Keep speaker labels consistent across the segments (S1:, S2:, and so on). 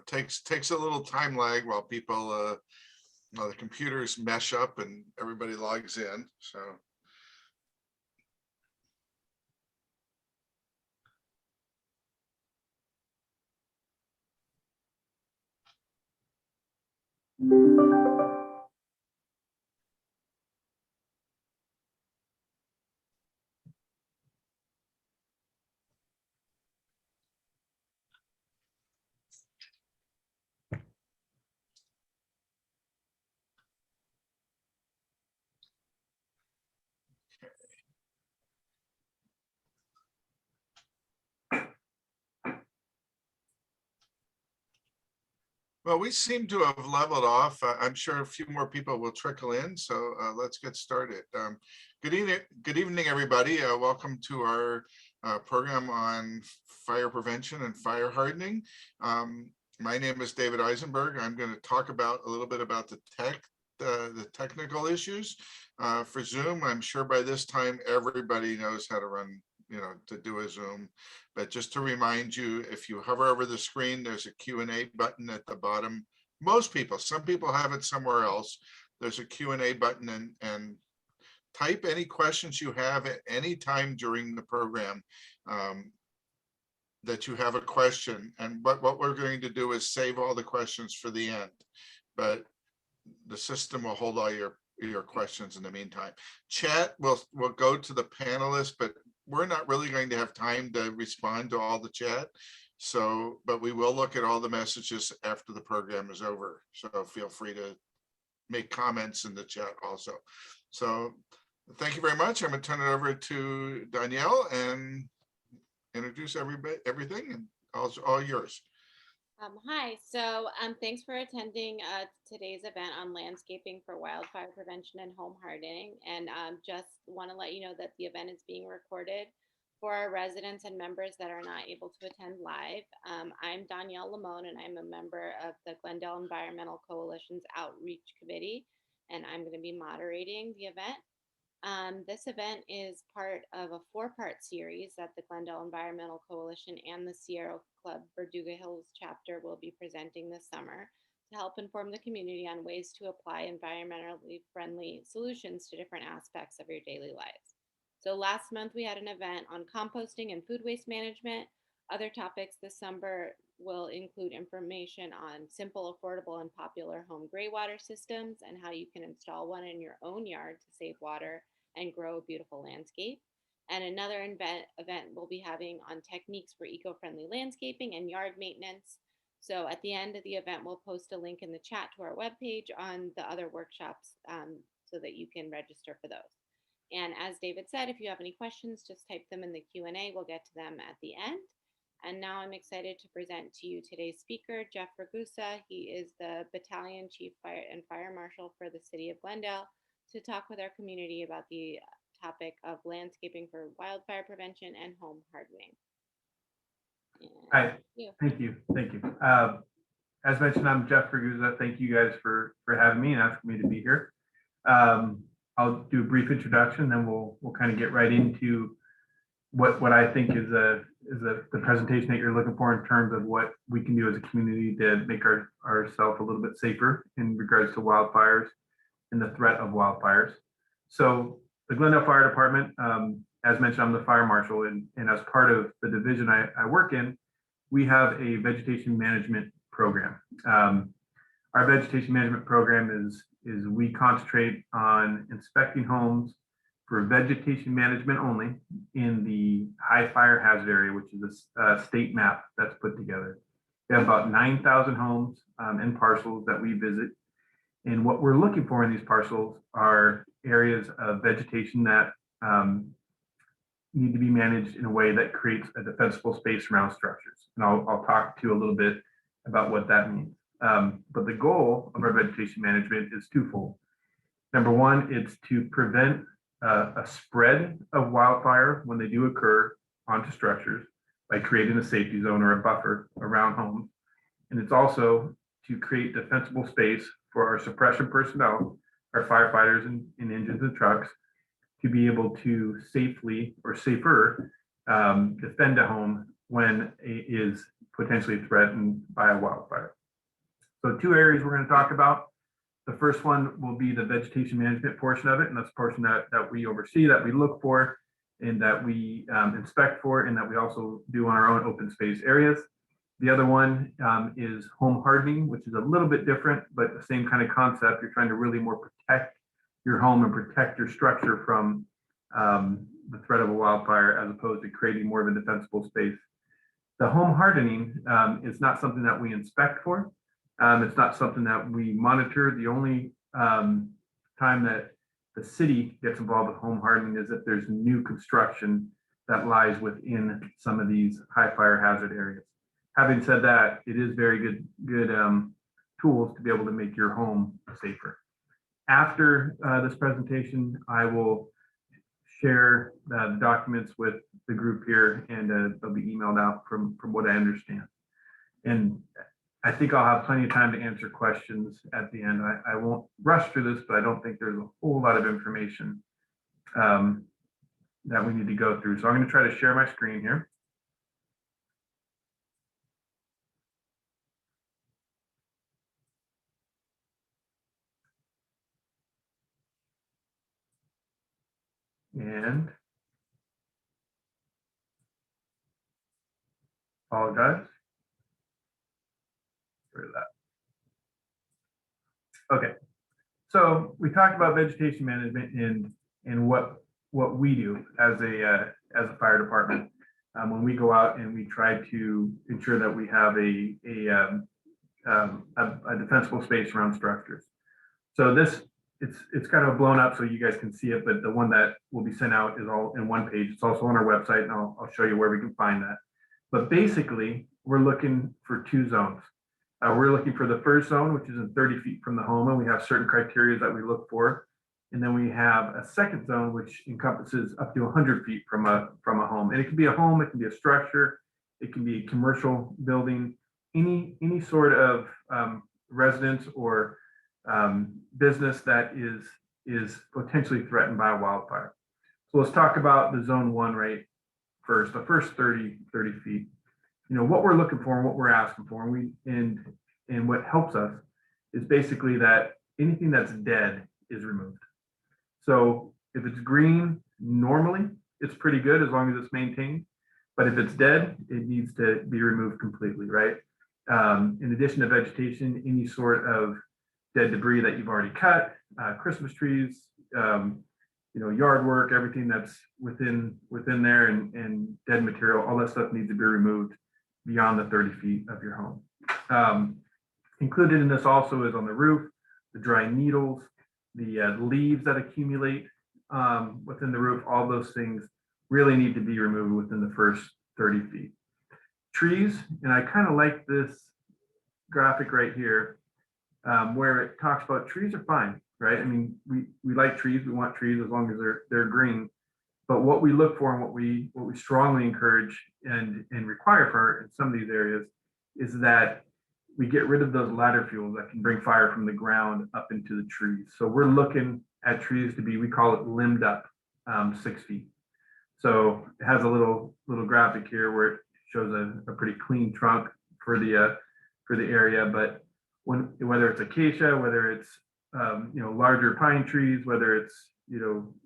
S1: Takes a little time lag while people the computers mesh up and everybody logs in. So. Well, we seem to have leveled off. I'm sure a few more people will trickle in, so let's get started. Good evening, everybody. Welcome to our program on fire prevention and fire hardening. My name is David Eisenberg. I'm going to talk about a little bit about the technical issues for Zoom. I'm sure by this time everybody knows how to run, to do a Zoom. But just to remind you, if you hover over the screen, there's a Q&A button at the bottom. Most people, some people have it somewhere else. There's a Q&A button, and type any questions you have at any time during the program that you have a question. And what we're going to do is save all the questions for the end. But the system will hold all your questions in the meantime. Chat will go to the panelists, but we're not really going to have time to respond to all the chat. So, but we will look at all the messages after the program is over. So feel free to make comments in the chat also. So thank you very much. I'm going to turn it over to Danielle and introduce everything, and all yours.
S2: Hi, so thanks for attending today's event on landscaping for wildfire prevention and home hardening. And just want to let you know that the event is being recorded for our residents and members that are not able to attend live. I'm Danielle Lamone, and I'm a member of the Glendale Environmental Coalition's Outreach Committee, and I'm going to be moderating the event. This event is part of a 4-part series that the Glendale Environmental Coalition and the Sierra Club Verdugo Hills chapter will be presenting this summer to help inform the community on ways to apply environmentally friendly solutions to different aspects of your daily lives. So last month we had an event on composting and food waste management. Other topics this summer will include information on simple, affordable, and popular home gray water systems and how you can install one in your own yard to save water and grow a beautiful landscape. And another event we'll be having on techniques for eco-friendly landscaping and yard maintenance. So at the end of the event, we'll post a link in the chat to our webpage on the other workshops so that you can register for those. And as David said, if you have any questions, just type them in the Q&A. We'll get to them at the end. And now I'm excited to present to you today's speaker, Jeff Ragusa. He is the Battalion Chief Fire Marshal for the City of Glendale, to talk with our community about the topic of landscaping for wildfire prevention and home hardening.
S3: Hi, thank you. As mentioned, I'm Jeff Ragusa. Thank you guys for having me and asking me to be here. I'll do a brief introduction, then we'll kind of get right into what I think is the presentation that you're looking for in terms of what we can do as a community to make ourselves a little bit safer in regards to wildfires and the threat of wildfires. So the Glendale Fire Department, as mentioned, I'm the fire marshal, and as part of the division I work in, we have a vegetation management program. Our vegetation management program is we concentrate on inspecting homes for vegetation management only in the high fire hazard area, which is a state map that's put together. We have about 9,000 homes and parcels that we visit. And what we're looking for in these parcels are areas of vegetation that need to be managed in a way that creates a defensible space around structures. And I'll talk to you a little bit about what that means. But the goal of our vegetation management is twofold. Number one, it's to prevent a spread of wildfire when they do occur onto structures by creating a safety zone or a buffer around homes. And it's also to create defensible space for our suppression personnel, our firefighters and engines and trucks, to be able to safely or safer defend a home when it is potentially threatened by a wildfire. So 2 areas we're going to talk about. The first one will be the vegetation management portion of it, and that's the portion that we oversee, that we look for, and that we inspect for, and that we also do on our own open space areas. The other one is home hardening, which is a little bit different, but the same kind of concept. You're trying to really more protect your home and protect your structure from the threat of a wildfire, as opposed to creating more of a defensible space. The home hardening is not something that we inspect for. It's not something that we monitor. The only time that the city gets involved with home hardening is if there's new construction that lies within some of these high fire hazard areas. Having said that, it is very good tools to be able to make your home safer. After this presentation, I will share the documents with the group here, and they'll be emailed out from what I understand. And I think I'll have plenty of time to answer questions at the end. I won't rush through this, but I don't think there's a whole lot of information that we need to go through. So I'm going to try to share my screen here. And apologize for that. Okay, so we talked about vegetation management and what we do as a fire department when we go out and we try to ensure that we have a defensible space around structures. So this it's kind of blown up so you guys can see it, but the one that will be sent out is all in one page. It's also on our website, and I'll show you where we can find that. But basically, we're looking for 2 zones. We're looking for the first zone, which is in 30 feet from the home, and we have certain criteria that we look for. And then we have a second zone, which encompasses up to 100 feet from a home. And it can be a home, it can be a structure, it can be a commercial building, any sort of residence or business that is potentially threatened by a wildfire. So let's talk about the zone 1 right first, the first 30 feet. You know, what we're looking for and what we're asking for, and what helps us is basically that anything that's dead is removed. So if it's green, normally it's pretty good as long as it's maintained. But if it's dead, it needs to be removed completely, right? In addition to vegetation, any sort of dead debris that you've already cut, Christmas trees, yard work, everything that's within there, and dead material, all that stuff needs to be removed beyond the 30 feet of your home. Included in this also is on the roof, the dry needles, the leaves that accumulate within the roof. All those things really need to be removed within the first 30 feet. Trees, and I kind of like this graphic right here, where it talks about trees are fine, right? I mean, we like trees, we want trees as long as they're green. But what we look for and what we strongly encourage and require for in some of these areas is that we get rid of those ladder fuels that can bring fire from the ground up into the trees. So we're looking at trees to be, we call it limbed up 6 feet. So it has a little graphic here where it shows a pretty clean trunk for the area. But whether it's acacia, whether it's larger pine trees, whether it's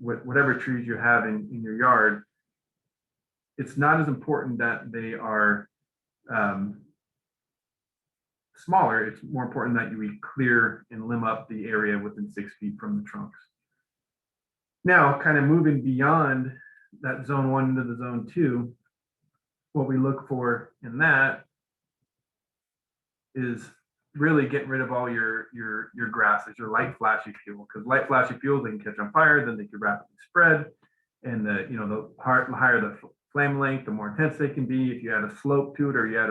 S3: whatever trees you have in your yard, it's not as important that they are smaller. It's more important that you clear and limb up the area within 6 feet from the trunks. Now, kind of moving beyond that zone 1 into the zone 2, what we look for in that is really getting rid of all your grasses, your light flashy fuel, because light flashy fuels, they can catch on fire, then they can rapidly spread, and the higher the flame length, the more intense they can be. If you add a slope to it or you add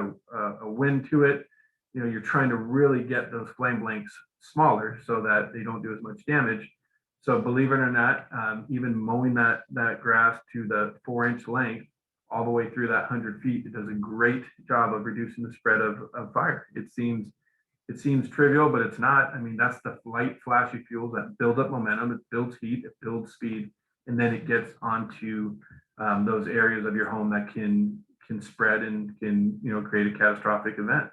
S3: a wind to it, you're trying to really get those flame lengths smaller so that they don't do as much damage. So believe it or not, even mowing that grass to the 4-inch length all the way through that 100 feet, it does a great job of reducing the spread of fire. It seems trivial, but it's not. I mean, that's the light flashy fuels that build up momentum, it builds heat, it builds speed, and then it gets onto those areas of your home that can can spread and can, create a catastrophic event.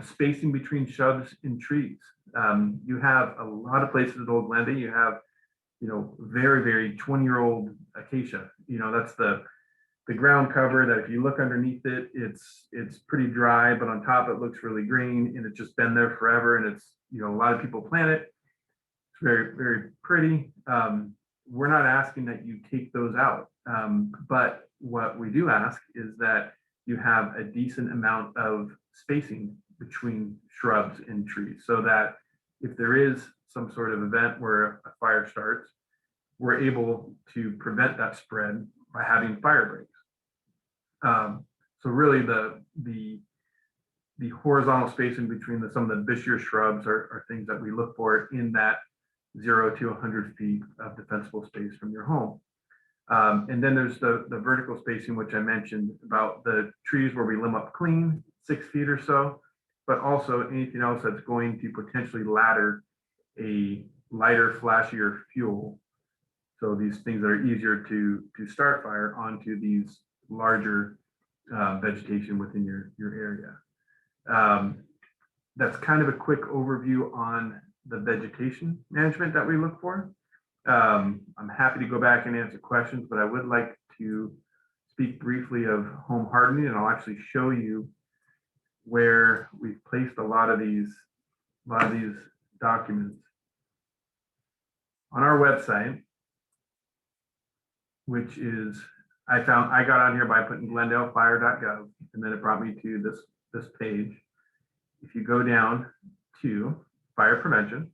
S3: Spacing between shrubs and trees. You have a lot of places at Old Glendale, you have, very, very 20-year-old acacia. That's the ground cover that if you look underneath it, it's pretty dry, but on top it looks really green, and it's just been there forever. And it's, a lot of people plant it. It's very, very pretty. We're not asking that you take those out, but what we do ask is that you have a decent amount of spacing between shrubs and trees, so that if there is some sort of event where a fire starts, we're able to prevent that spread by having fire breaks. So really the horizontal spacing between some of the bushier shrubs are things that we look for in that 0 to 100 feet of defensible space from your home. And then there's the vertical spacing, which I mentioned about the trees where we limb up clean, 6 feet or so, but also anything else that's going to potentially ladder a lighter, flashier fuel. So these things that are easier to start fire onto these larger vegetation within your area. That's kind of a quick overview on the vegetation management that we look for. I'm happy to go back and answer questions, but I would like to speak briefly of home hardening, and I'll actually show you where we've placed a lot of these documents on our website, which is, I got on here by putting glendalefire.gov, and then it brought me to this page. If you go down to fire prevention,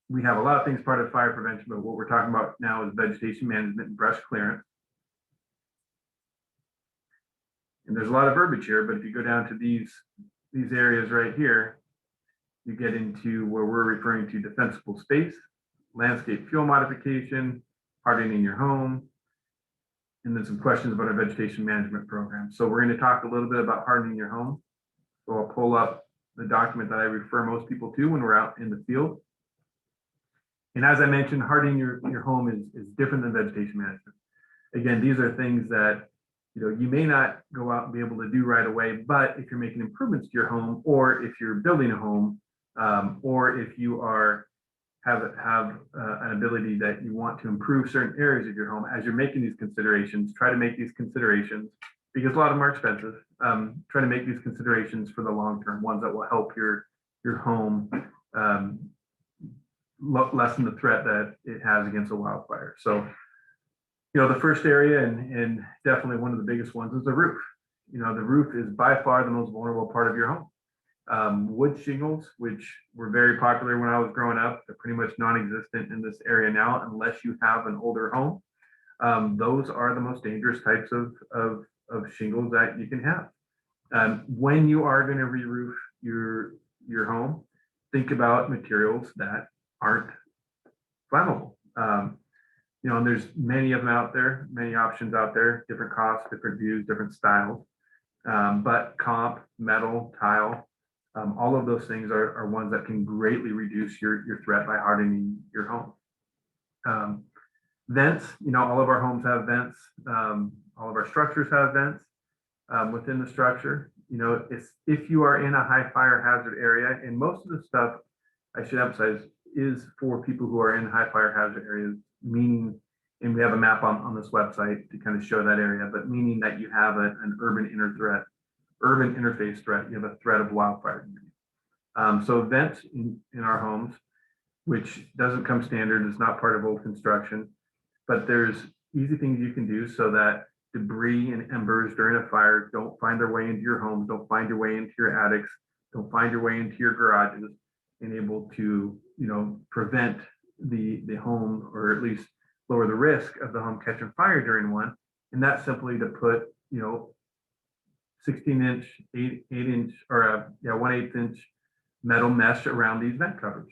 S3: we have a lot of things part of fire prevention, but what we're talking about now is vegetation management and brush clearance. And there's a lot of verbiage here, but if you go down to these areas right here, you get into where we're referring to defensible space, landscape fuel modification, hardening your home, and then some questions about our vegetation management program. So we're going to talk a little bit about hardening your home. So I'll pull up the document that I refer most people to when we're out in the field. And as I mentioned, hardening your home is different than vegetation management. Again, these are things that you may not go out and be able to do right away, but if you're making improvements to your home, or if you're building a home, or if you have an ability that you want to improve certain areas of your home, as you're making these considerations, try to make these considerations, because a lot of them are expensive. Try to make these considerations for the long term, ones that will help your home lessen the threat that it has against a wildfire. So, the first area, and definitely one of the biggest ones, is the roof. The roof is by far the most vulnerable part of your home. Wood shingles, which were very popular when I was growing up, they're pretty much non-existent in this area now, unless you have an older home. Those are the most dangerous types of shingles that you can have. When you are going to re-roof your home, think about materials that aren't flammable. And there's many of them out there, many options out there, different costs, different views, different styles. But comp, metal, tile, all of those things are ones that can greatly reduce your threat by hardening your home. Vents, all of our homes have vents. All of our structures have vents within the structure. If you are in a high fire hazard area, and most of the stuff, I should emphasize, is for people who are in high fire hazard areas, meaning, and we have a map on this website to kind of show that area, but meaning that you have an urban interface threat, you have a threat of wildfire. So vents in our homes, which doesn't come standard, is not part of old construction, but there's easy things you can do so that debris and embers during a fire don't find their way into your home, don't find your way into your attics, don't find your way into your garages, and able to prevent the home, or at least lower the risk of the home catching fire during one. And that's simply to put 16-inch, 8-inch, or 1/8 inch metal mesh around these vent covers.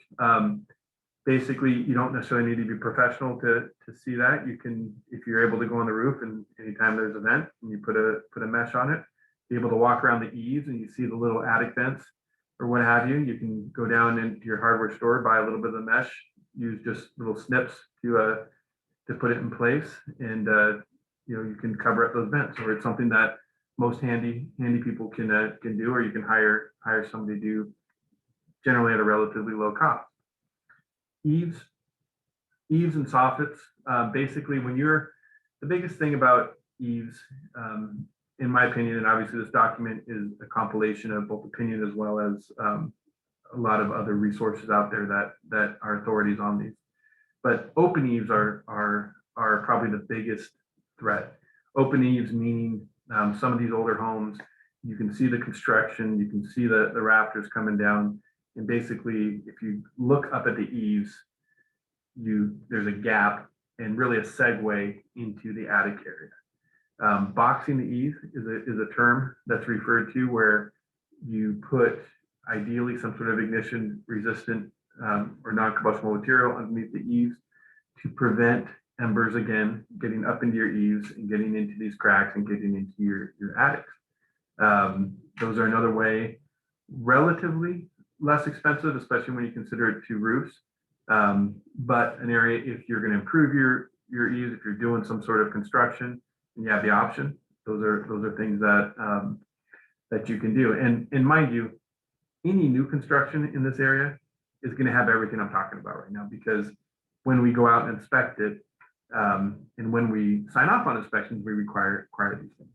S3: Basically, you don't necessarily need to be professional to see that. You can, if you're able to go on the roof, and anytime there's a vent and you put a mesh on it, be able to walk around the eaves and you see the little attic vents or what have you. You can go down into your hardware store, buy a little bit of the mesh, use just little snips to put it in place, and you can cover up those vents, or it's something that most handy people can do, or you can hire somebody to do, generally at a relatively low cost. Eaves and soffits. Basically, the biggest thing about eaves, in my opinion, and obviously this document is a compilation of both opinion as well as a lot of other resources out there that are authorities on these. But open eaves are probably the biggest threat. Open eaves meaning some of these older homes, you can see the construction, you can see the rafters coming down, and basically, if you look up at the eaves, there's a gap and really a segue into the attic area. Boxing the eaves is a term that's referred to where you put ideally some sort of ignition resistant or non-combustible material underneath the eaves to prevent embers, again, getting up into your eaves and getting into these cracks and getting into your attics. Those are another way, relatively less expensive, especially when you consider it two roofs. But an area, if you're going to improve your eaves, if you're doing some sort of construction and you have the option, those are things that you can do. And mind you, any new construction in this area is going to have everything I'm talking about right now, because when we go out and inspect it, and when we sign off on inspections, we require these things.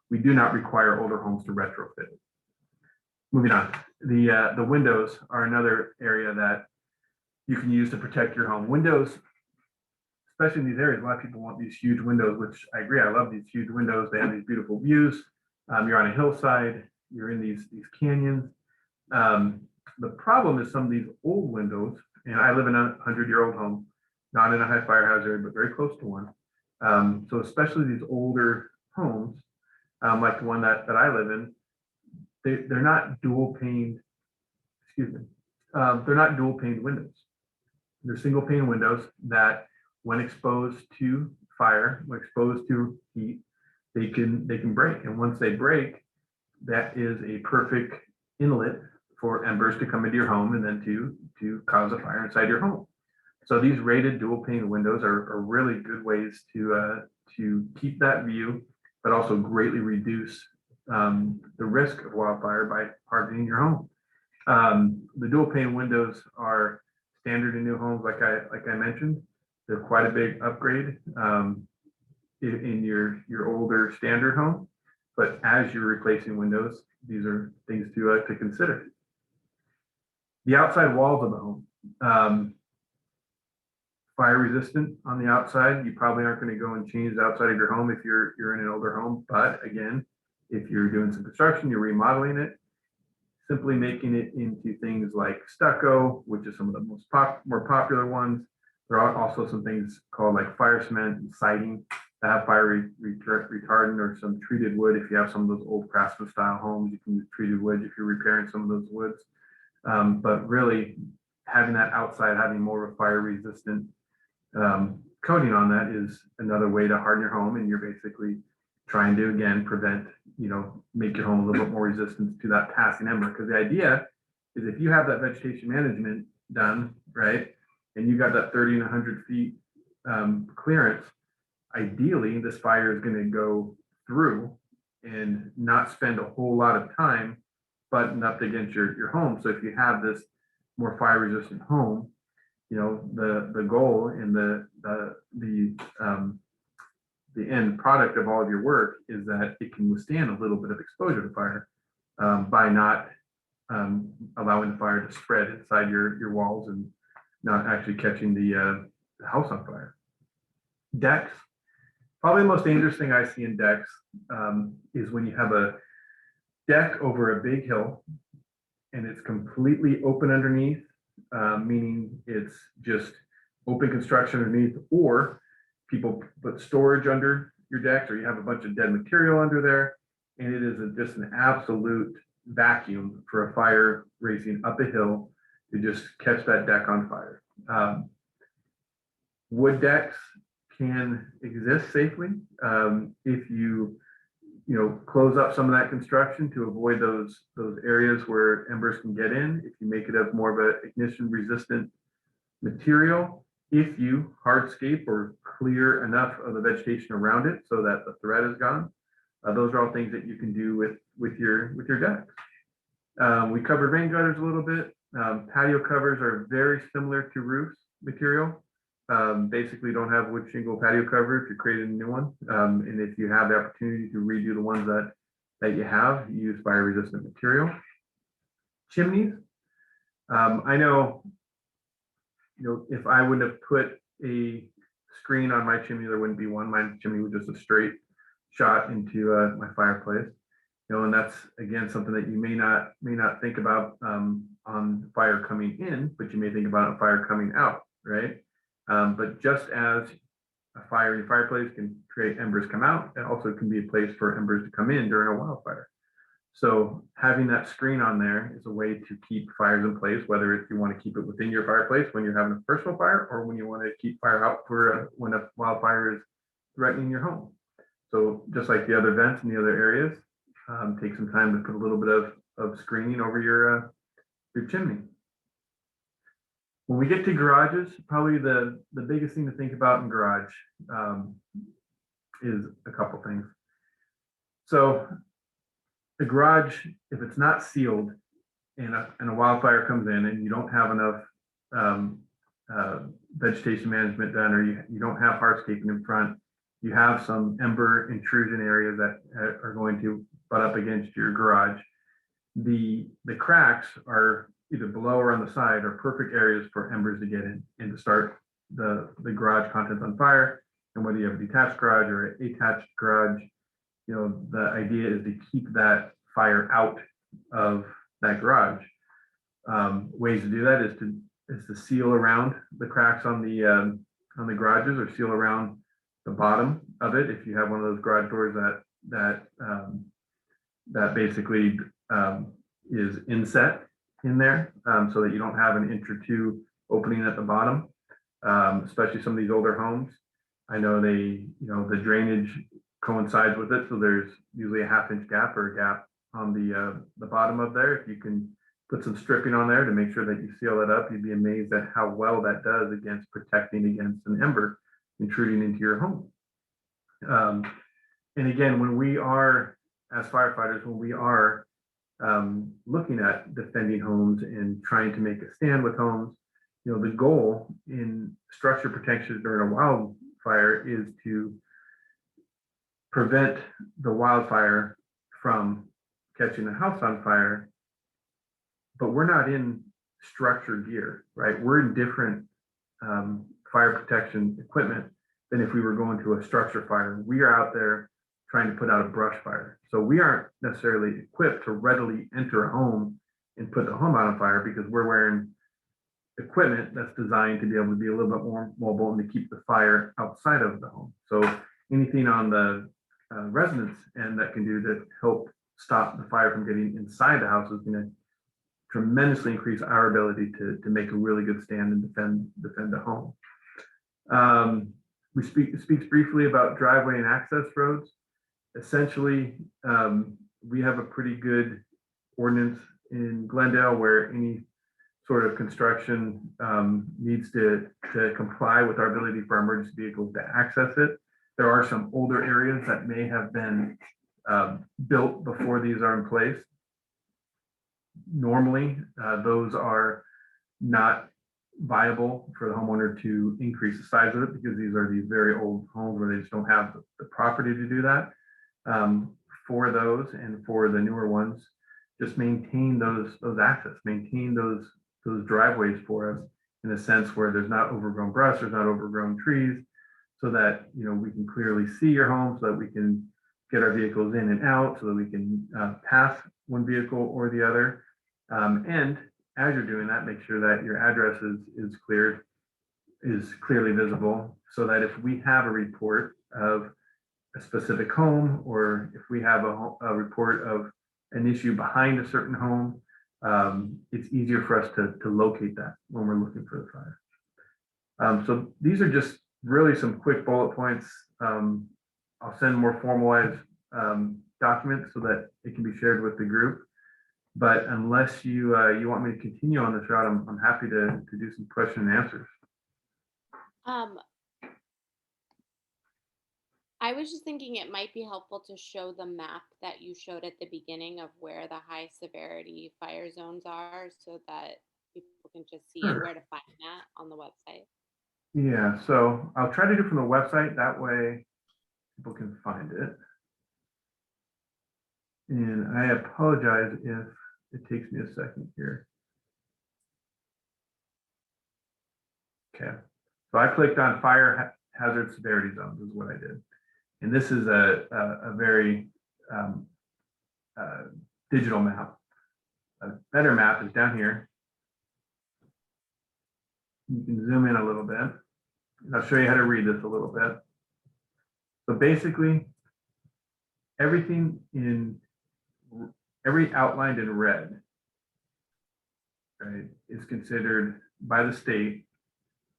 S3: We do not require older homes to retrofit it. Moving on, the windows are another area that you can use to protect your home. Windows, especially in these areas, a lot of people want these huge windows, which I agree. I love these huge windows. They have these beautiful views. You're on a hillside. You're in these canyons. The problem is some of these old windows, and I live in a 100-year-old home, not in a high fire hazard area, but very close to one. So especially these older homes, like the one that I live in, they're not dual paned, they're not dual paned windows. They're single pane windows that when exposed to fire, when exposed to heat, they can break. And once they break, that is a perfect inlet for embers to come into your home and then to cause a fire inside your home. So these rated dual pane windows are really good ways to keep that view, but also greatly reduce the risk of wildfire by hardening your home. The dual pane windows are standard in new homes, like I mentioned. They're quite a big upgrade in your older standard home. But as you're replacing windows, these are things to consider. The outside walls of the home. Fire resistant on the outside. You probably aren't going to go and change the outside of your home if you're in an older home. But again, if you're doing some construction, you're remodeling it, simply making it into things like stucco, which is some of the more popular ones. There are also some things called like fire cement and siding that have fire retardant, or some treated wood. If you have some of those old craftsman style homes, you can use treated wood if you're repairing some of those woods. But really having that outside, having more of a fire resistant coating on that is another way to harden your home. And you're basically trying to, again, prevent, make your home a little bit more resistant to that passing ember. Because the idea is if you have that vegetation management done, right, and you got that 30 and 100 feet clearance, ideally this fire is going to go through and not spend a whole lot of time buttoned up against your home. So if you have this more fire resistant home, the goal and the end product of all of your work is that it can withstand a little bit of exposure to fire by not allowing the fire to spread inside your walls and not actually catching the house on fire. Decks, probably the most dangerous thing I see in decks is when you have a deck over a big hill and it's completely open underneath, meaning it's just open construction underneath, or people put storage under your decks, or you have a bunch of dead material under there, and it is just an absolute vacuum for a fire racing up a hill to just catch that deck on fire. Wood decks can exist safely if you close up some of that construction to avoid those areas where embers can get in. If you make it of more of an ignition resistant material, If you hardscape or clear enough of the vegetation around it so that the threat is gone, those are all things that you can do with your decks. We covered rain gutters a little bit. Patio covers are very similar to roofs material. Basically don't have wood shingle patio cover if you're creating a new one. And if you have the opportunity to redo the ones that you have, you use fire resistant material. Chimneys. I know, if I wouldn't have put a screen on my chimney, there wouldn't be one. My chimney was just a straight shot into my fireplace. And that's again something that you may not think about on fire coming in, but you may think about a fire coming out, right? But just as a fire in your fireplace can create embers come out, it also can be a place for embers to come in during a wildfire. So having that screen on there is a way to keep fires in place, whether if you want to keep it within your fireplace when you're having a personal fire, or when you want to keep fire out for when a wildfire is threatening your home. So just like the other vents in the other areas, take some time to put a little bit of screening over your chimney. When we get to garages, probably the biggest thing to think about in garage is a couple things. So the garage, if it's not sealed and a wildfire comes in and you don't have enough vegetation management done, or you don't have hardscaping in front, you have some ember intrusion areas that are going to butt up against your garage. The cracks are either below or on the side are perfect areas for embers to get in and to start the garage contents on fire. And whether you have a detached garage or an attached garage, the idea is to keep that fire out of that garage. Ways to do that is to seal around the cracks on the garages, or seal around the bottom of it. If you have one of those garage doors that basically is inset in there, so that you don't have an inch or two opening at the bottom, especially some of these older homes. I know the drainage coincides with it, so there's usually a half-inch gap or a gap on the bottom of there. If you can put some stripping on there to make sure that you seal it up, you'd be amazed at how well that does against protecting against an ember intruding into your home. And again, when we are, as firefighters, when we are looking at defending homes and trying to make a stand with homes, the goal in structure protection during a wildfire is to prevent the wildfire from catching the house on fire. But we're not in structure gear, right? We're in different fire protection equipment than if we were going to a structure fire. We are out there trying to put out a brush fire. So we aren't necessarily equipped to readily enter a home and put the home out on fire, because we're wearing equipment that's designed to be able to be a little bit more mobile and to keep the fire outside of the home. So anything on the residence end that can do to help stop the fire from getting inside the house is going to tremendously increase our ability to make a really good stand and defend the home. We speaks briefly about driveway and access roads. Essentially, we have a pretty good ordinance in Glendale where any sort of construction needs to comply with our ability for our emergency vehicles to access it. There are some older areas that may have been built before these are in place. Normally, those are not viable for the homeowner to increase the size of it, because these are these very old homes where they just don't have the property to do that. For those and for the newer ones, just maintain those access, maintain those driveways for us in a sense where there's not overgrown brush, there's not overgrown trees, so that we can clearly see your home, so that we can get our vehicles in and out, so that we can pass one vehicle or the other. And as you're doing that, make sure that your address is clearly visible, so that if we have a report of a specific home, or if we have a report of an issue behind a certain home, it's easier for us to locate that when we're looking for the fire. So these are just really some quick bullet points. I'll send more formalized documents so that it can be shared with the group. But unless you want me to continue on this route, I'm happy to do some question and answers.
S2: Um, I was just thinking it might be helpful to show the map that you showed at the beginning of where the high severity fire zones are so that people can just see it,
S3: Sure.
S2: where to find that on the website.
S3: Yeah, so I'll try to do it from the website. That way people can find it. And I apologize if it takes me a second here. Okay, so I clicked on fire hazard severity zones is what I did. And this is a very digital map. A better map is down here. You can zoom in a little bit. And I'll show you how to read this a little bit. So basically, everything every outlined in red, right, is considered by the state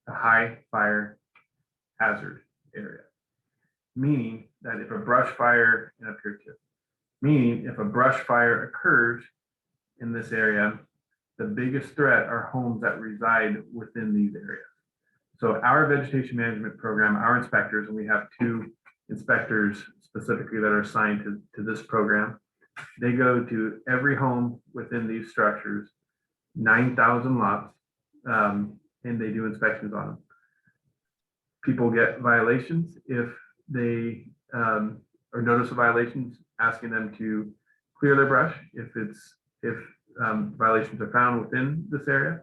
S3: a high fire hazard area. Meaning that if a brush fire, and up here too, meaning if a brush fire occurs in this area, the biggest threat are homes that reside within these areas. So our vegetation management program, our inspectors, and we have 2 inspectors specifically that are assigned to this program, they go to every home within these structures, 9,000 lots, and they do inspections on them. People get violations if they or notice of violations, asking them to clear their brush if violations are found within this area.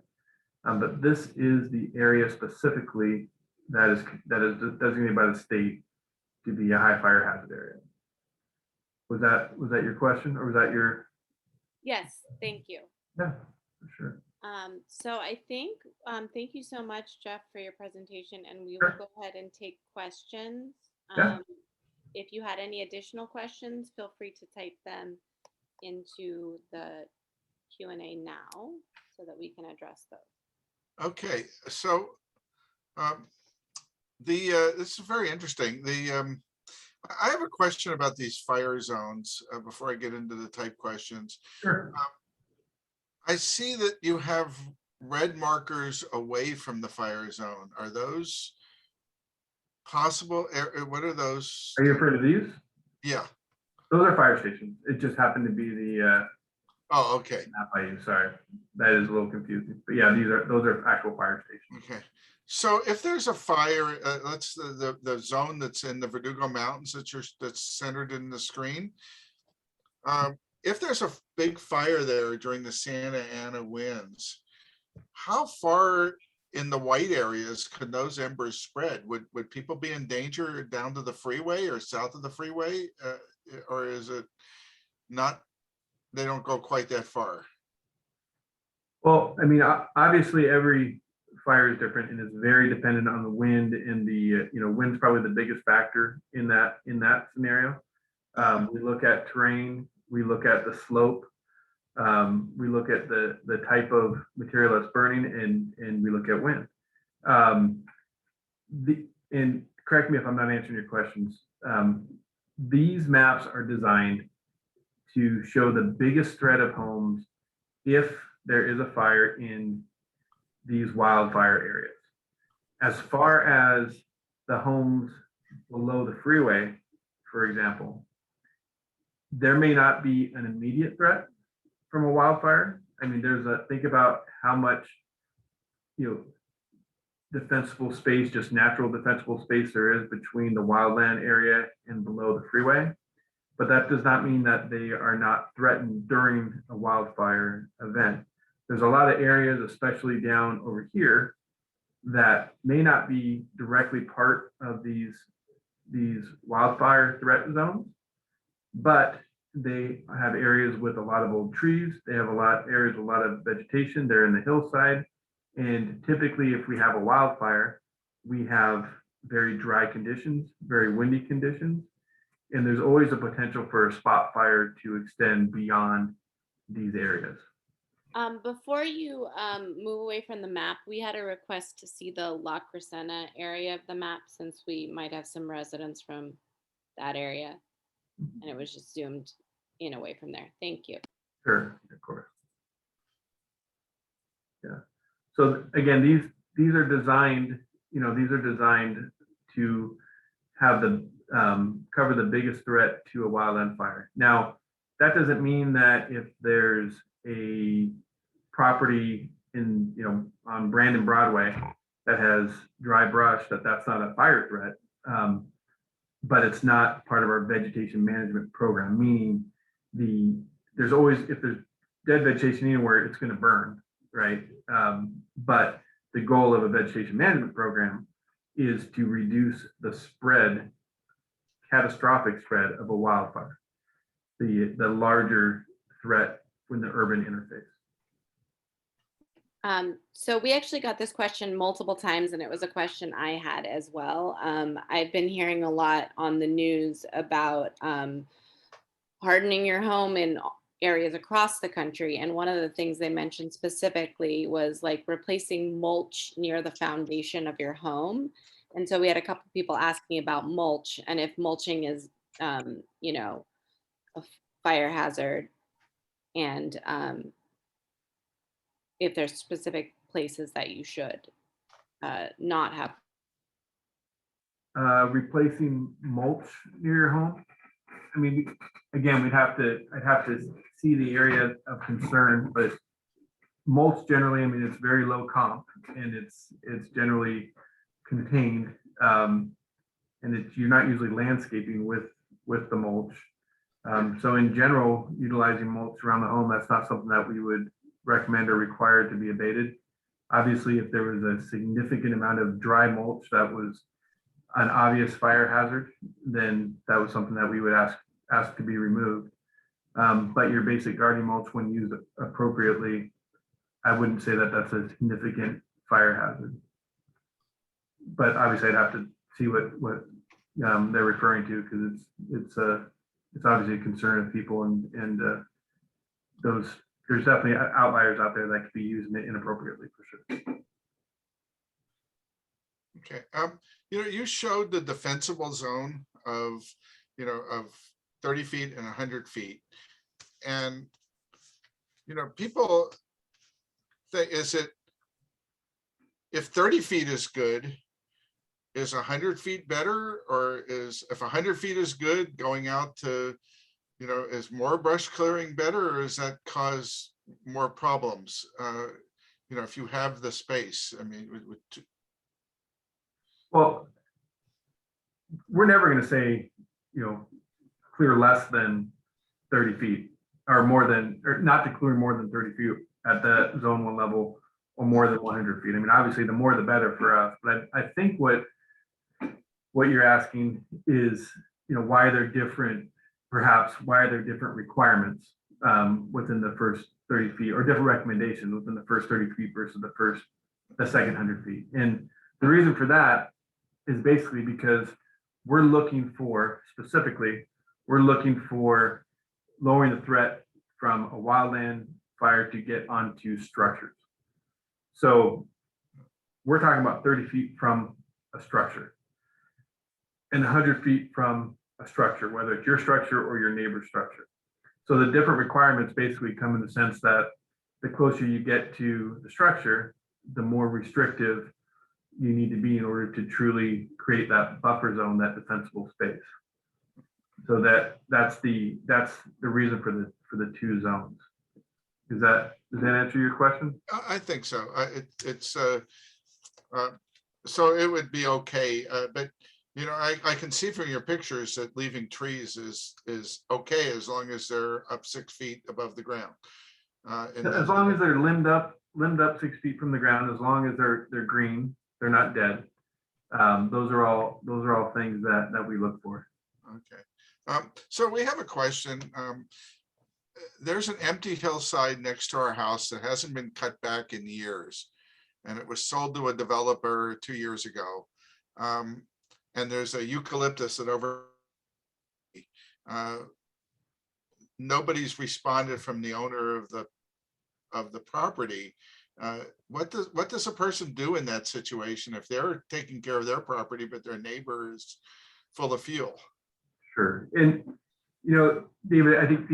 S3: But this is the area specifically that is designated by the state to be a high fire hazard area. Was that your question, or was that your?
S2: Yes, thank you.
S3: Yeah, for sure.
S2: So I think, thank you so much, Jeff, for your presentation, and we
S3: Sure.
S2: will go ahead and take questions.
S3: Yeah.
S2: If you had any additional questions, feel free to type them into the Q&A now so that we can address those.
S1: Okay, so this is very interesting. I have a question about these fire zones before I get into the type questions.
S3: Sure.
S1: I see that you have red markers away from the fire zone. Are those possible? What are those?
S3: Are you referring to these?
S1: Yeah.
S3: Those are fire stations. It just happened to be the
S1: Oh, okay.
S3: map I use. Sorry, that is a little confusing. But yeah, those are actual fire stations.
S1: Okay. So if there's a fire, that's the zone that's in the Verdugo Mountains that's centered in the screen. If there's a big fire there during the Santa Ana winds, how far in the white areas could those embers spread? Would people be in danger down to the freeway or south of the freeway? Or is it not, they don't go quite that far?
S3: Well, I mean, obviously every fire is different and is very dependent on the wind, and the wind's probably the biggest factor in that scenario. We look at terrain, we look at the slope, we look at the type of material that's burning, and we look at wind. And correct me if I'm not answering your questions. These maps are designed to show the biggest threat of homes if there is a fire in these wildfire areas. As far as the homes below the freeway, for example, there may not be an immediate threat from a wildfire. I mean, think about how much, defensible space, just natural defensible space there is between the wildland area and below the freeway. But that does not mean that they are not threatened during a wildfire event. There's a lot of areas, especially down over here, that may not be directly part of these wildfire threat zones, but they have areas with a lot of old trees. They have areas with a lot of vegetation. They're in the hillside. And typically, if we have a wildfire, we have very dry conditions, very windy conditions. And there's always a potential for a spot fire to extend beyond these areas.
S2: Before you move away from the map, we had a request to see the La Crescenta area of the map, since we might have some residents from that area, and it was just zoomed in away from there. Thank you.
S3: Sure, of course. Yeah. So again, these are designed, these are designed to have the cover the biggest threat to a wildland fire. Now, that doesn't mean that if there's a property on Brandon Broadway that has dry brush, that's not a fire threat. But it's not part of our vegetation management program, meaning there's always, if there's dead vegetation anywhere, it's going to burn, right? But the goal of a vegetation management program is to reduce the spread, catastrophic spread of a wildfire, the larger threat in the urban interface.
S2: So we actually got this question multiple times, and it was a question I had as well. I've been hearing a lot on the news about hardening your home in areas across the country. And one of the things they mentioned specifically was like replacing mulch near the foundation of your home. And so we had a couple people asking about mulch and if mulching is, a fire hazard, and if there's specific places that you should not have.
S3: Replacing mulch near your home. I mean, again, I'd have to see the area of concern, but mulch generally, I mean, it's very low comp and it's generally contained. And you're not usually landscaping with the mulch. So in general, utilizing mulch around the home, that's not something that we would recommend or required to be abated. Obviously, if there was a significant amount of dry mulch that was an obvious fire hazard, then that was something that we would ask to be removed. But your basic gardening mulch, when used appropriately, I wouldn't say that that's a significant fire hazard. But obviously, I'd have to see what they're referring to, because it's obviously a concern of people, and there's definitely outliers out there that could be using it inappropriately for sure.
S1: Okay. You showed the defensible zone of 30 feet and 100 feet. And, people think, if 30 feet is good, is 100 feet better? Or if 100 feet is good, going out to, is more brush clearing better, or does that cause more problems? If you have the space, I mean,
S3: well, we're never going to say, clear less than 30 feet or not to clear more than 30 feet at the zone 1 level or more than 100 feet. I mean, obviously the more the better for us, but I think what you're asking is, why they're different, perhaps why are there different requirements within the first 30 feet, or different recommendations within the first 30 feet versus the second 100 feet. And the reason for that is basically because we're looking for lowering the threat from a wildland fire to get onto structures. So we're talking about 30 feet from a structure and 100 feet from a structure, whether it's your structure or your neighbor's structure. So the different requirements basically come in the sense that the closer you get to the structure, the more restrictive you need to be in order to truly create that buffer zone, that defensible space. So that's the reason for the two zones. Does that answer your question?
S1: I think so. So it would be okay, but I can see from your pictures that leaving trees is okay as long as they're up 6 feet above the ground.
S3: As long as they're limbed up 6 feet from the ground, as long as they're green, they're not dead. Those are all things that we look for.
S1: Okay. So we have a question. There's an empty hillside next to our house that hasn't been cut back in years, and it was sold to a developer 2 years ago. And there's a eucalyptus that nobody's responded from the owner of the property. What does a person do in that situation if they're taking care of their property but their neighbor is full of fuel?
S3: Sure. And David, I think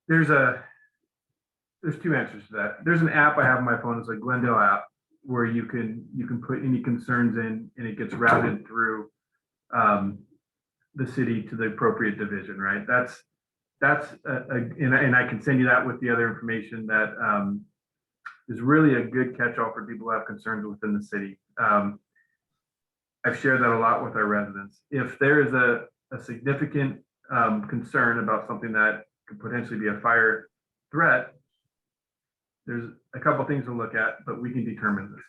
S3: there's two answers to that. There's an app I have on my phone. It's a Glendale app, where you can put any concerns in, and it gets routed through the city to the appropriate division, right? And I can send you that with the other information that is really a good catch-all for people who have concerns within the city. I've shared that a lot with our residents. If there is a significant concern about something that could potentially be a fire threat, there's a couple things to look at, but we can determine this.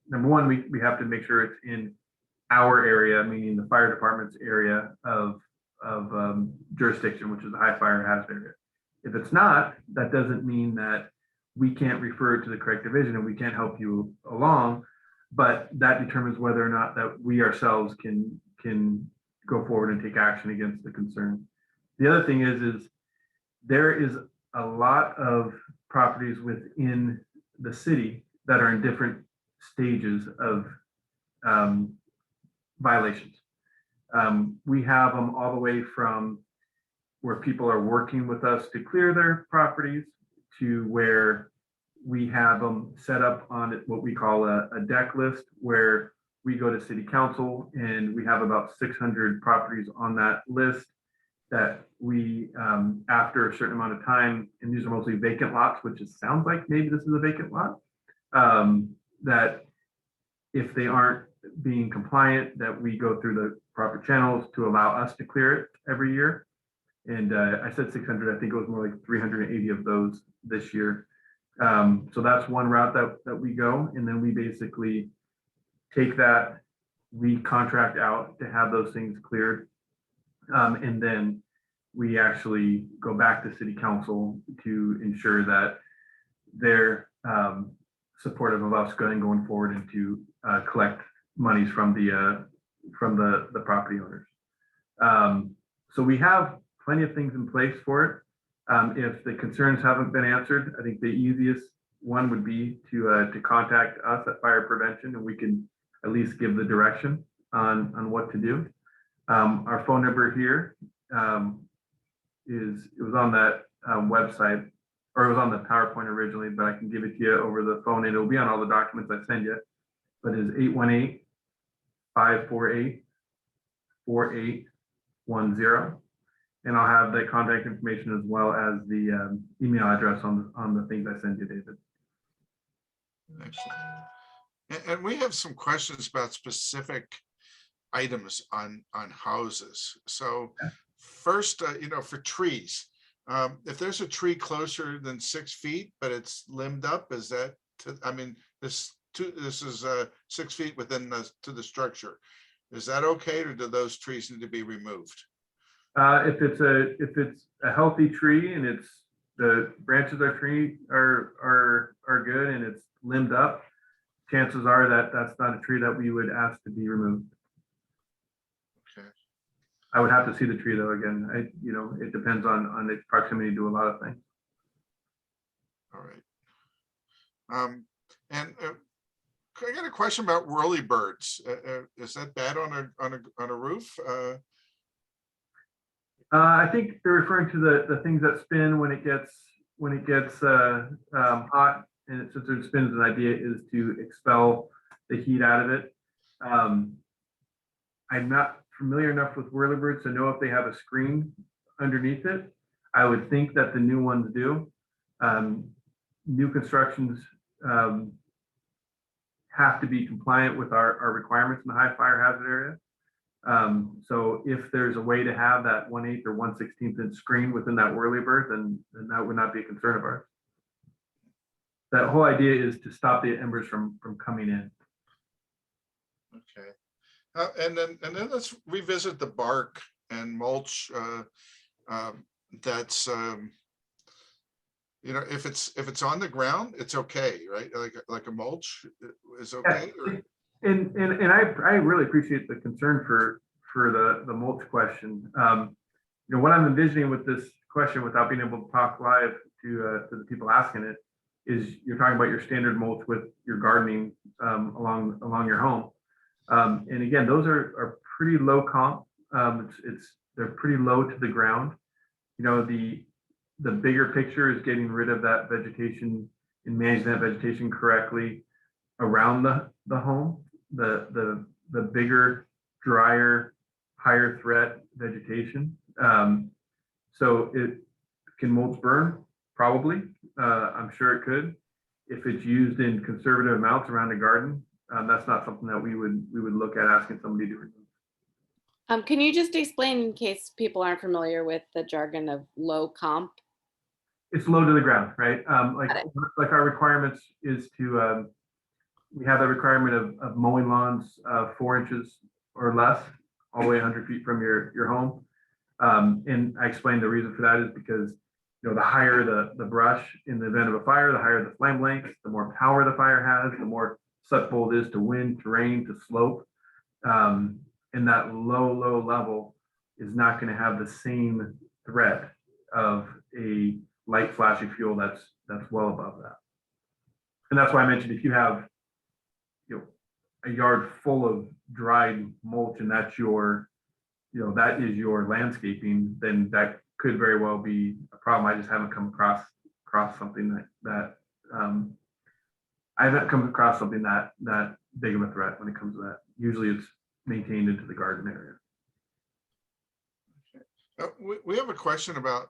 S3: Number one, we have to make sure it's in our area, meaning the fire department's area of jurisdiction, which is the high fire hazard area. If it's not, that doesn't mean that we can't refer it to the correct division and we can't help you along, but that determines whether or not that we ourselves can go forward and take action against the concern. The other thing is there is a lot of properties within the city that are in different stages of violations. We have them all the way from where people are working with us to clear their properties to where we have them set up on what we call a deck list, where we go to city council and we have about 600 properties on that list that we, after a certain amount of time, and these are mostly vacant lots, which sounds like maybe this is a vacant lot, that if they aren't being compliant, that we go through the proper channels to allow us to clear it every year. And I said 600, I think it was more like 380 of those this year. So that's one route that we go. And then we basically take that, we contract out to have those things cleared. And then we actually go back to city council to ensure that they're supportive of us going forward and to collect monies from the property owners. So we have plenty of things in place for it. If the concerns haven't been answered, I think the easiest one would be to contact us at Fire Prevention, and we can at least give the direction on what to do. Our phone number here it was on that website, or it was on the PowerPoint originally, but I can give it to you over the phone, and it'll be on all the documents I send you. But it's 818-548-4810. And I'll have the contact information as well as the email address on the things I send you, David.
S1: Excellent. And we have some questions about specific items on houses. So first, for trees, if there's a tree closer than 6 feet, but it's limbed up, is that, this is 6 feet within to the structure. Is that okay, or do those trees need to be removed?
S3: If it's a healthy tree and the branches are good and it's limbed up, chances are that that's not a tree that we would ask to be removed.
S1: Okay.
S3: I would have to see the tree though. Again, it depends on its proximity to a lot of things.
S1: All right. And I got a question about whirlybirds. Is that bad on a roof?
S3: I think they're referring to the things that spin when it gets hot, and since it spins, the idea is to expel the heat out of it. I'm not familiar enough with whirlybirds to know if they have a screen underneath it. I would think that the new ones do. New constructions have to be compliant with our requirements in the high fire hazard area. So if there's a way to have that 1/8 or 1/16 inch screen within that whirlybird, then that would not be a concern of ours. That whole idea is to stop the embers from coming in.
S1: Okay. And then let's revisit the bark and mulch. That's if it's on the ground, it's okay, right? Like a mulch is okay.
S3: Yeah. And I really appreciate the concern for the mulch question. What I'm envisioning with this question, without being able to talk live to the people asking it, is you're talking about your standard mulch with your gardening along your home. And again, those are pretty low comp. They're pretty low to the ground. The bigger picture is getting rid of that vegetation and managing that vegetation correctly. around the home, the bigger, drier, higher threat vegetation. So can mulch burn? Probably. I'm sure it could. If it's used in conservative amounts around a garden, that's not something that we would look at asking somebody to remove.
S2: Can you just explain, in case people aren't familiar with the jargon of low comp?
S3: It's low to the ground, right?
S2: Got it.
S3: Like our requirements is to, we have the requirement of mowing lawns 4 inches or less, all the way 100 feet from your home. And I explained the reason for that is because, the higher the brush in the event of a fire, the higher the flame length, the more power the fire has, the more susceptible it is to wind, terrain, to slope. And that low level is not going to have the same threat of a light flashy fuel that's well above that. And that's why I mentioned, if you have a yard full of dried mulch and that's your that is your landscaping, then that could very well be a problem. I just haven't come across something that I haven't come across something that big of a threat when it comes to that. Usually it's maintained into the garden area.
S1: We have a question about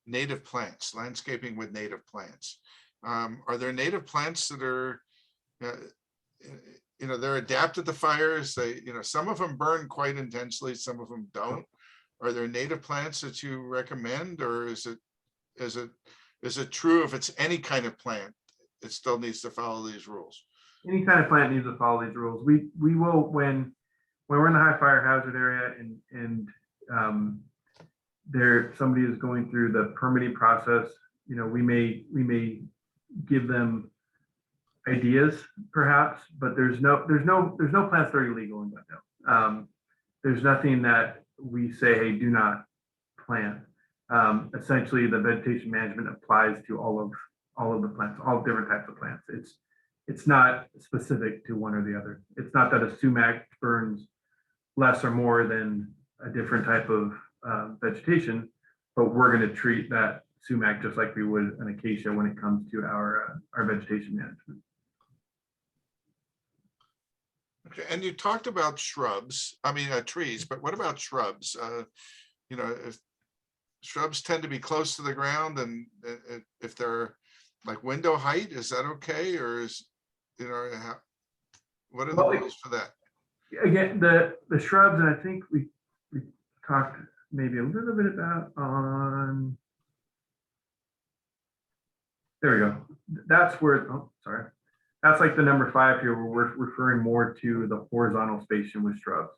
S1: native plants, landscaping with native plants. Are there native plants that are, they're adapted to fires? They, some of them burn quite intensely, some of them don't. Are there native plants that you recommend, or is it true if it's any kind of plant, it still needs to follow these rules?
S3: Any kind of plant needs to follow these rules. We will, when we're in the high fire hazard area and somebody is going through the permitting process, we may give them ideas perhaps, but there's no plants that are illegal in Glendale. There's nothing that we say, hey, do not plant. Essentially, the vegetation management applies to all of the plants, all different types of plants. It's not specific to one or the other. It's not that a sumac burns less or more than a different type of vegetation, but we're going to treat that sumac just like we would an acacia when it comes to our vegetation management.
S1: Okay, and you talked about shrubs, trees, but what about shrubs? If shrubs tend to be close to the ground, and if they're like window height, is that okay? Or what are the rules for that?
S3: Again, the shrubs, and I think we talked maybe a little bit about on, there we go. That's where, oh, sorry. That's like the number 5 here, where we're referring more to the horizontal spacing with shrubs.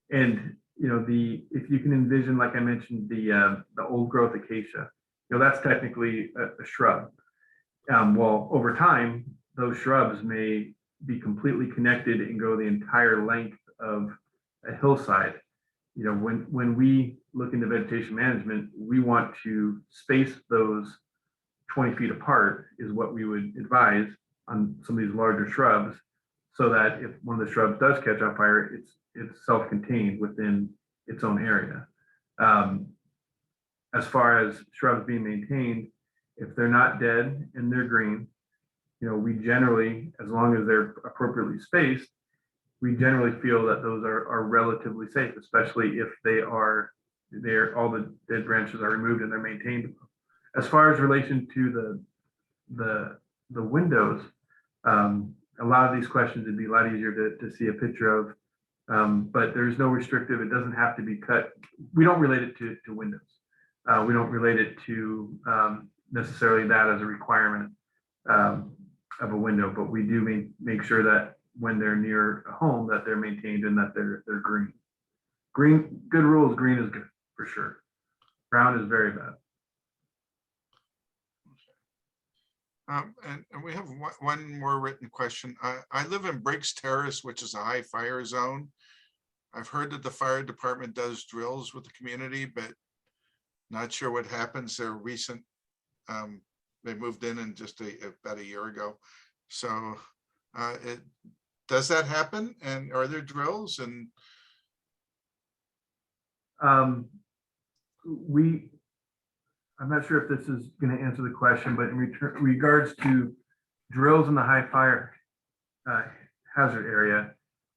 S3: And, if you can envision, like I mentioned, the old growth acacia, that's technically a shrub. Well, over time, those shrubs may be completely connected and go the entire length of a hillside. When we look into vegetation management, we want to space those 20 feet apart is what we would advise on some of these larger shrubs, so that if one of the shrubs does catch on fire, it's self-contained within its own area. As far as shrubs being maintained, if they're not dead and they're green, we generally, as long as they're appropriately spaced, we generally feel that those are relatively safe, especially if all the dead branches are removed and they're maintained. As far as relation to the windows, a lot of these questions would be a lot easier to see a picture of, but there's no restrictive. It doesn't have to be cut. We don't relate it to windows. We don't relate it to necessarily that as a requirement of a window, but we do make sure that when they're near a home, that they're maintained and that they're green. Green, good rule is green is good for sure. Brown is very bad.
S1: And we have one more written question. I live in Briggs Terrace, which is a high fire zone. I've heard that the fire department does drills with the community, but not sure what happens. They're recent. They moved in just about a year ago. So does that happen? And are there drills? And
S3: I'm not sure if this is going to answer the question, but in regards to drills in the high fire hazard area,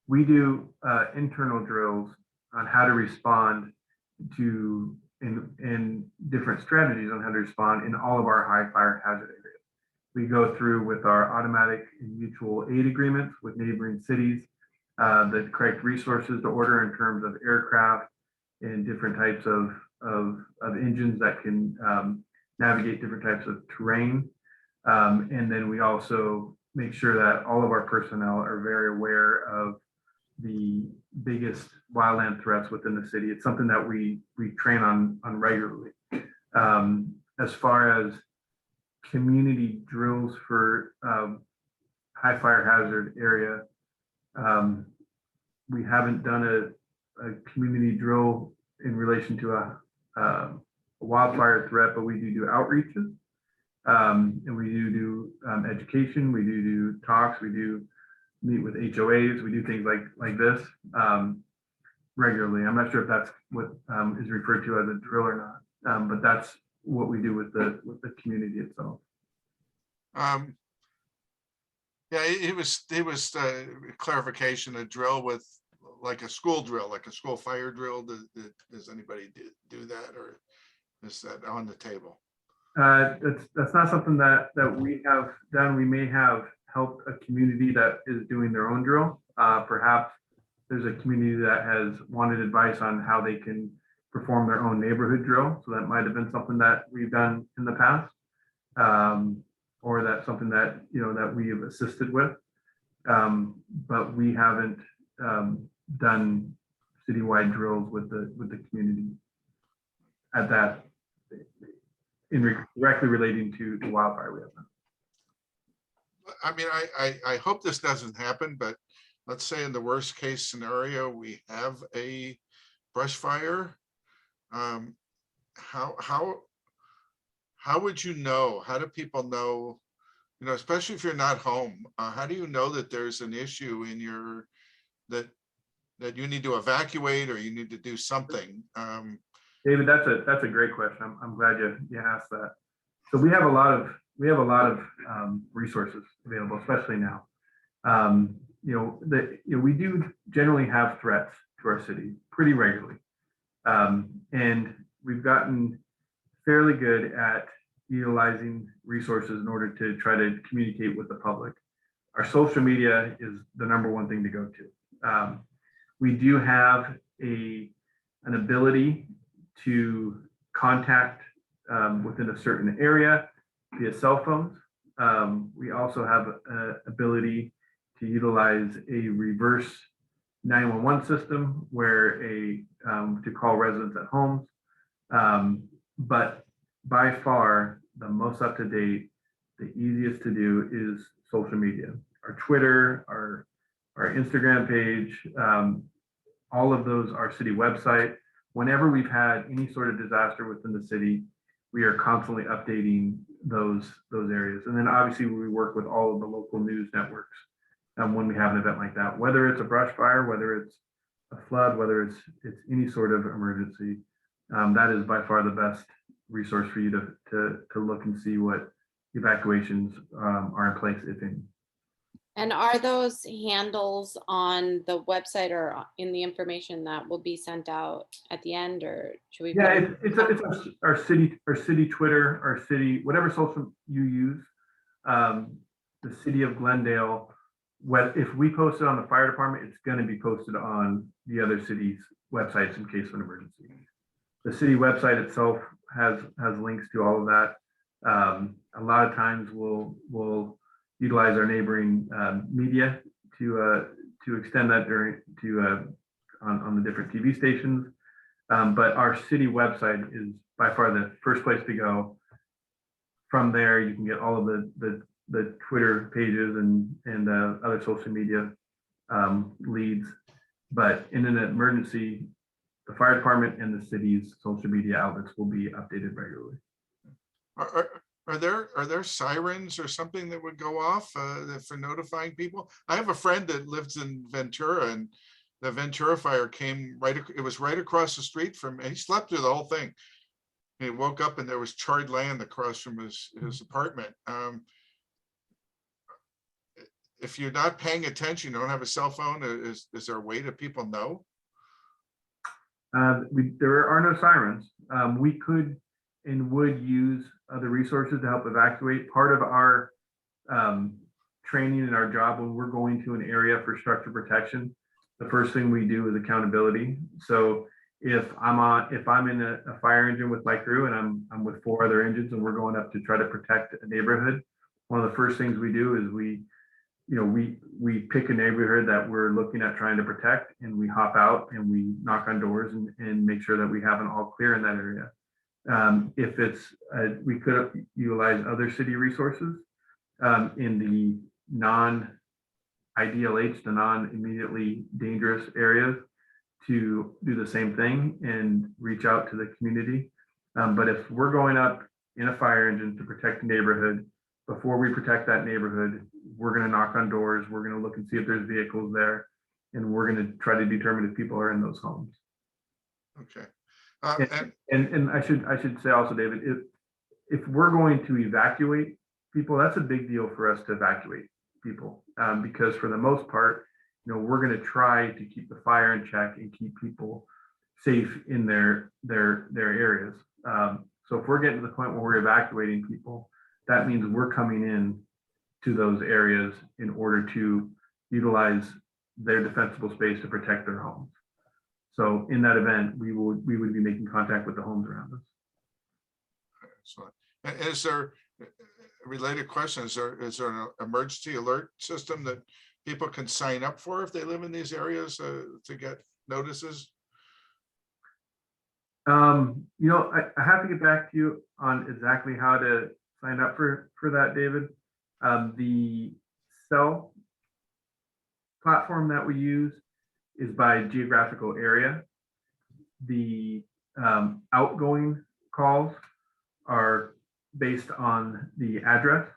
S3: we do internal drills on how to respond to in different strategies on how to respond in all of our high fire hazard areas. We go through with our automatic and mutual aid agreements with neighboring cities, the correct resources to order in terms of aircraft and different types of engines that can navigate different types of terrain. And then we also make sure that all of our personnel are very aware of the biggest wildland threats within the city. It's something that we train on regularly. As far as community drills for high fire hazard area, we haven't done a community drill in relation to a wildfire threat, but we do outreaches. And we do education, we do talks, we do meet with HOAs, we do things like this regularly. I'm not sure if that's what is referred to as a drill or not, but that's what we do with the community itself.
S1: Yeah, it was clarification, a drill with like a school drill, like a school fire drill. Does anybody do that, or is that on the table?
S3: That's not something that we have done. We may have helped a community that is doing their own drill. Perhaps there's a community that has wanted advice on how they can perform their own neighborhood drill. So that might have been something that we've done in the past, or that's something that that we have assisted with. But we haven't done citywide drills with the community at that. Directly relating to wildfire, we have done.
S1: I mean, I hope this doesn't happen, but let's say in the worst case scenario, we have a brush fire. How would you know? How do people know? Especially if you're not home, how do you know that there's an issue in your that you need to evacuate or you need to do something?
S3: David, that's a great question. I'm glad you asked that. So we have a lot of resources available, especially now. We do generally have threats to our city pretty regularly, and we've gotten fairly good at utilizing resources in order to try to communicate with the public. Our social media is the #1 thing to go to. We do have an ability to contact within a certain area via cell phones. We also have an ability to utilize a reverse 911 system where to call residents at homes. But by far, the most up to date, the easiest to do is social media. Our Twitter, our Instagram page, all of those, our city website. Whenever we've had any sort of disaster within the city, we are constantly updating those areas. And then obviously we work with all of the local news networks when we have an event like that, whether it's a brush fire, whether it's a flood, whether it's any sort of emergency. That is by far the best resource for you to look and see what evacuations are in place, if any.
S2: And are those handles on the website or in the information that will be sent out at the end, or should we?
S3: Yeah, it's our city Twitter, our city, whatever social you use. The city of Glendale, if we post it on the fire department, it's going to be posted on the other cities' websites in case of an emergency. The city website itself has links to all of that. A lot of times we'll utilize our neighboring media to extend that on the different TV stations. But our city website is by far the first place to go. From there, you can get all of the Twitter pages and other social media leads. But in an emergency, the fire department and the city's social media outlets will be updated regularly.
S1: Are there sirens or something that would go off for notifying people? I have a friend that lives in Ventura, and the Ventura fire came it was right across the street from, and he slept through the whole thing. He woke up and there was charred land across from his apartment. if you're not paying attention, you don't have a cell phone, is there a way that people know?
S3: There are no sirens. We could and would use other resources to help evacuate. Part of our training and our job when we're going to an area for structure protection, the first thing we do is accountability. So if I'm in a fire engine with my crew and I'm with 4 other engines and we're going up to try to protect a neighborhood, one of the first things we do is we pick a neighborhood that we're looking at trying to protect, and we hop out and we knock on doors and make sure that we have an all clear in that area. If it's we could utilize other city resources in the non-IDLH, the non-immediately dangerous areas, to do the same thing and reach out to the community. But if we're going up in a fire engine to protect the neighborhood, before we protect that neighborhood, we're going to knock on doors, we're going to look and see if there's vehicles there, and we're going to try to determine if people are in those homes.
S1: Okay.
S3: And I should say also, David, if we're going to evacuate people, that's a big deal for us to evacuate people, because for the most part, we're going to try to keep the fire in check and keep people safe in their areas. So if we're getting to the point where we're evacuating people, that means we're coming in to those areas in order to utilize their defensible space to protect their homes. So in that event, we would be making contact with the homes around us.
S1: Excellent. And is there a related question? Is there an emergency alert system that people can sign up for if they live in these areas to get notices?
S3: I have to get back to you on exactly how to sign up for that, David. The cell platform that we use is by geographical area. The outgoing calls are based on the address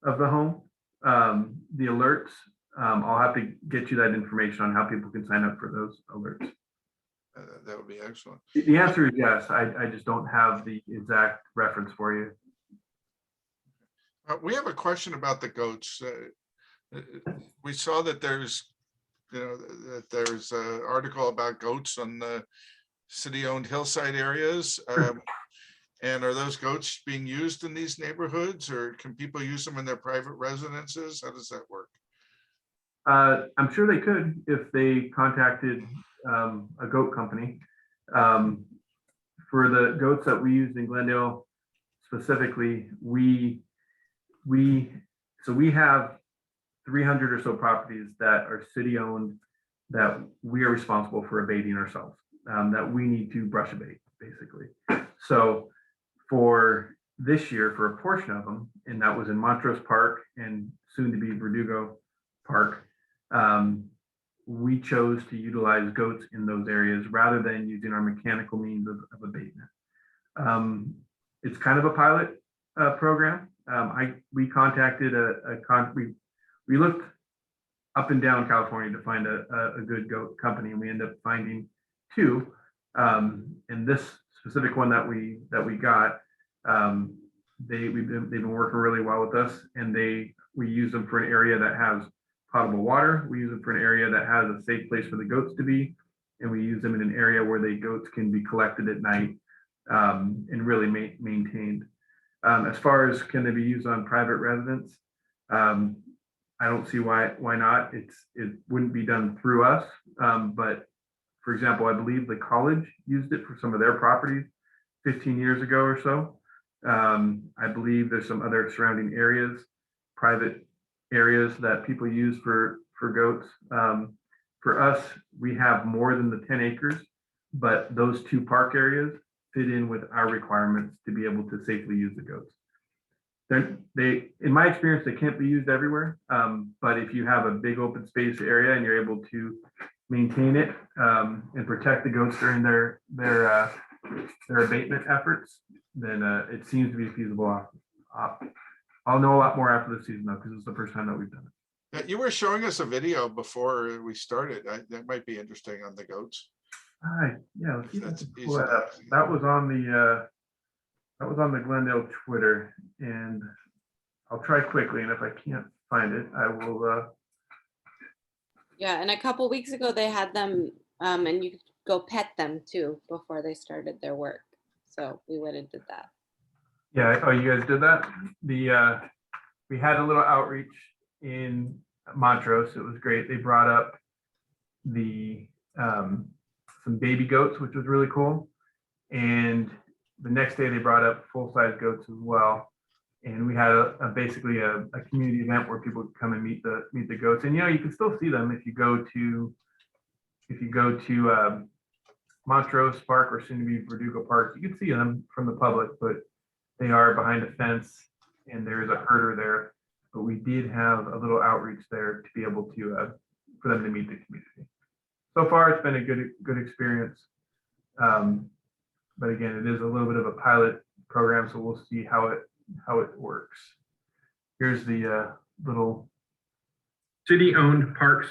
S3: of the home. The alerts, I'll have to get you that information on how people can sign up for those alerts.
S1: That would be excellent.
S3: The answer is yes. I just don't have the exact reference for you.
S1: We have a question about the goats. We saw that there's an article about goats on the city-owned hillside areas. And are those goats being used in these neighborhoods, or can people use them in their private residences? How does that work?
S3: I'm sure they could if they contacted a goat company. For the goats that we used in Glendale specifically, we have 300 or so properties that are city owned that we are responsible for abating ourselves, that we need to brush abate, basically. So for this year, for a portion of them, and that was in Montrose Park and soon to be Verdugo Park, we chose to utilize goats in those areas rather than using our mechanical means of abatement. It's kind of a pilot program. We contacted we looked up and down California to find a good goat company, and we ended up finding 2. And this specific one that we got, they've been working really well with us, and we use them for an area that has potable water. We use them for an area that has a safe place for the goats to be, and we use them in an area where the goats can be collected at night and really maintained. As far as can they be used on private residents, I don't see why not. It wouldn't be done through us, but for example, I believe the college used it for some of their properties 15 years ago or so. I believe there's some other surrounding areas, private areas that people use for goats. For us, we have more than the 10 acres, but those 2 park areas fit in with our requirements to be able to safely use the goats. In my experience, they can't be used everywhere, but if you have a big open space area and you're able to maintain it and protect the goats during their abatement efforts, then it seems to be a feasible I'll know a lot more after the season though, because it's the first time that we've done it.
S1: Yeah, you were showing us a video before we started. That might be interesting on the goats.
S3: Yeah, let's see if I can pull that up. That was on the Glendale Twitter, and I'll try quickly, and if I can't find it, I will.
S2: Yeah, and a couple weeks ago they had them, and you could go pet them too before they started their work. So we went and did that.
S3: Yeah. Oh, you guys did that? We had a little outreach in Montrose. It was great. They brought up some baby goats, which was really cool. And the next day they brought up full-size goats as well. And we had basically a community event where people could come and meet the goats. And you can still see them if you go to Montrose Park, or soon to be Verdugo Park. You can see them from the public, but they are behind a fence and there's a herder there. But we did have a little outreach there to be able to for them to meet the community. So far, it's been a good experience. But again, it is a little bit of a pilot program, so we'll see how it works. Here's the little city-owned parks.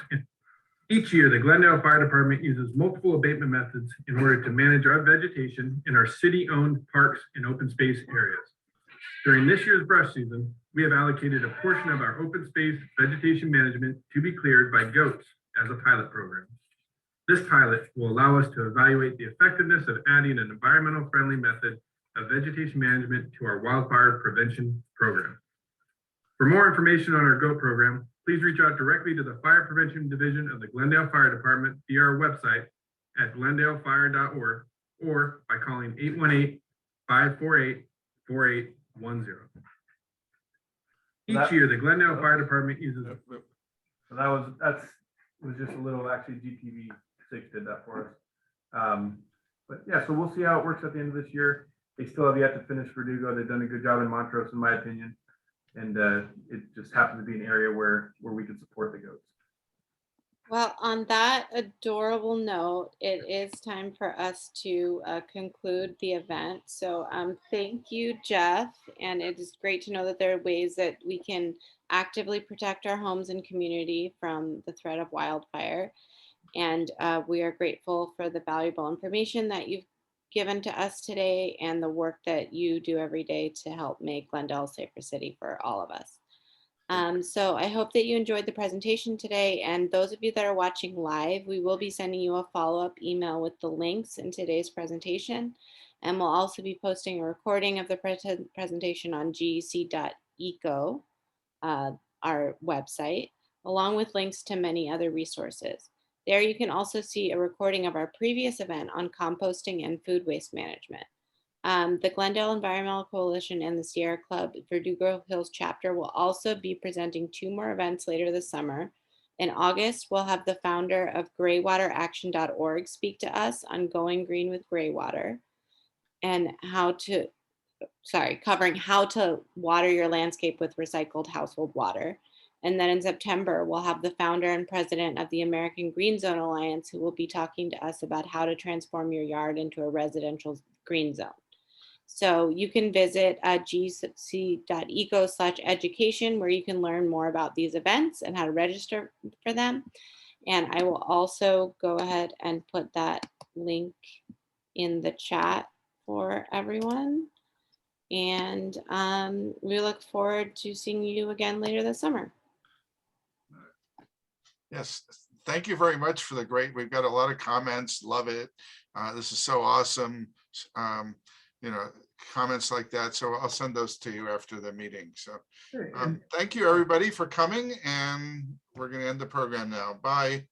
S3: Each year, the Glendale Fire Department uses multiple abatement methods in order to manage our vegetation in our city-owned parks and open space areas. During this year's brush season, we have allocated a portion of our open space vegetation management to be cleared by goats as a pilot program. This pilot will allow us to evaluate the effectiveness of adding an environmental friendly method of vegetation management to our wildfire prevention program. For more information on our GOAT program, please reach out directly to the Fire Prevention Division of the Glendale Fire Department via our website at glendalefire.org or by calling 818-548-4810. Each year, the Glendale Fire Department uses. So that was just a little, actually GTV6 did that for us. But yeah, so we'll see how it works at the end of this year. They still have yet to finish Verdugo. They've done a good job in Montrose, in my opinion. And it just happens to be an area where we can support the goats.
S2: Well, on that adorable note, it is time for us to conclude the event. So thank you, Jeff. And it is great to know that there are ways that we can actively protect our homes and community from the threat of wildfire. And we are grateful for the valuable information that you've given to us today and the work that you do every day to help make Glendale a safer city for all of us. So I hope that you enjoyed the presentation today, and those of you that are watching live, we will be sending you a follow-up email with the links in today's presentation, and we'll also be posting a recording of the presentation on gec.eco, our website, along with links to many other resources. There you can also see a recording of our previous event on composting and food waste management. The Glendale Environmental Coalition and the Sierra Club Verdugo Hills chapter will also be presenting 2 more events later this summer. In August, we'll have the founder of graywateraction.org speak to us on going green with graywater and covering how to water your landscape with recycled household water. And then in September, we'll have the founder and president of the American Green Zone Alliance who will be talking to us about how to transform your yard into a residential green zone. So you can visit gec.eco/education where you can learn more about these events and how to register for them. And I will also go ahead and put that link in the chat for everyone. And we look forward to seeing you again later this summer.
S1: Yes, thank you very much for the great, we've got a lot of comments, love it. This is so awesome. Comments like that. So I'll send those to you after the meeting. So thank you everybody for coming, and we're going to end the program now. Bye.